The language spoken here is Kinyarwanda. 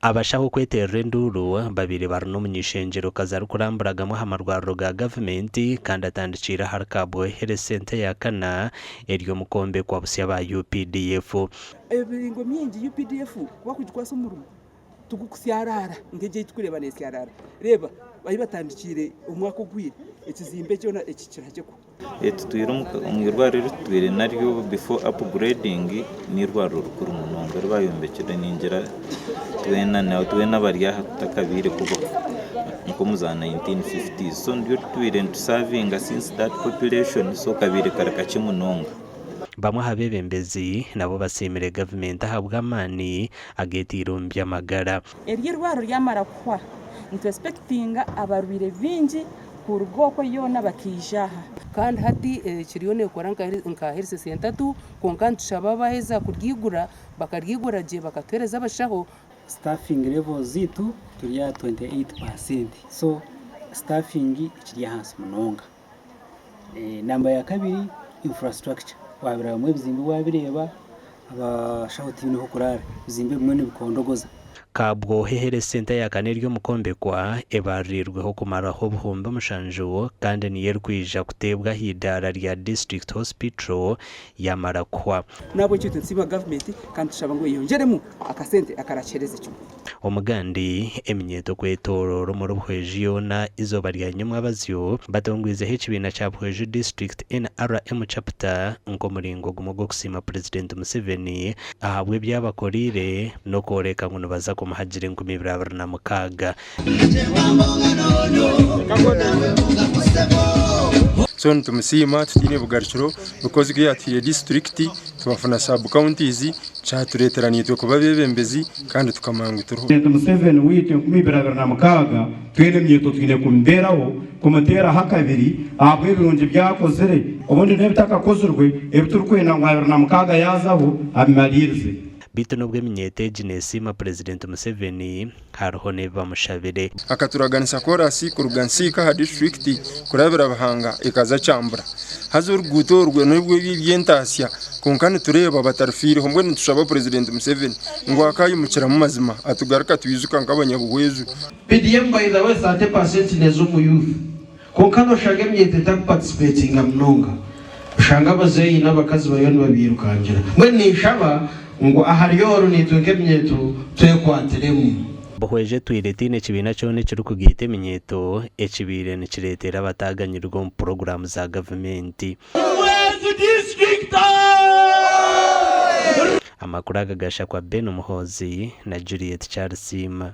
abashaho kwetera enduru babiri barno munyishengero kazaru kuramburagamo hamarwaro ga government kandi atandikira harkabwe here center ya kana eryo mukombe kwa busya ba UPDF ebingo myingi UPDF wakujkwasa umurumo tugukusyarara ngeje tukureba nesyarara reba bayi batandikire umwaka ogwire ekizimbe cyona ekikira cyeko tutwira umwirwaro rutwire naryo before upgrading n'irwaro rukuru munonga rwayombekera ningira twena bari ahatakabire kuba nko muza 1950s so ndio twire to serving since that population so kabire karakache munonga bamwe habebembezi nabo basimire government ahabwa amani agetirumbya amagara eryirwaro ryamara kwa ntwespectinga abarwire bingi kurugoko yona bakijaha kandi hati kiriyo nekora nka health center tu konkantu shababa heza kuryigura bakaryigura je bakatwereza abashaho staffing level zitu turi ya 28%, so staffing kiri hansi munonga. Namba ya kabiri infrastructure wabira bamwe bizimbe wabireba abashahoti niho kurara bizimbe bimwe nibikondogoza kabwo hehere center ya kane ryo mukombekwa ebarirweho kumaraho buhumba mushanjuwo kandi niye rwija kutebwa hidara rya district hospital ya Marakwa nabo cyo nsiba government kandi tushaba ngo yongeremo akasente akarachereze cyo omugandi eminyeto kwetororo mu ruhwejiyo na izoba rya nyumwa bazyo batongwize h'ikibina cya Bwejo district NRM chapter ngo muringo gumogo kusima president Museveni ahabwe byabakorire no koreka ngo baza kumahagire ngo 2026 so ntumusima tutine bugariciro because giyatiye district tubafuna sub counties cyatureteraniye twe kuba bebembezi kandi tukamanga turuhu Museveni wite 2026 twene myeto twine kumberaho kumutera hakabiri abwe birunje byakozere ubundi nebitaka kozurwe ebiturkwena ngo 2026 yazaho abimalirize bitu nubwe minyete jinesima president Museveni haroho neva mushabire akaturaganisa korasi kurugansika ha district kurabira bahanga ikaza cyambura hazur gutorwe nubwo by'yentasya konkane tureba batarfire hombwe ntushaba president Museveni ngo akayimukira mu mazima atugaruka twizuka ngabanyabuhwezu PDM by the way 30% nezo mu youth konkano shage myete tak participating amnonga shanga bazeyi n'abakazi bayoni babirukangira mwe nishaba ngo ahariyo nitwenge myeto twekwateremu bohweje twiretine kibina cyone kiri kugite minyeto ekibire ni kiretera bataganyirwa mu program za government amakuru agagasha kwa Ben Umuhozi na Juliet Charles Sima.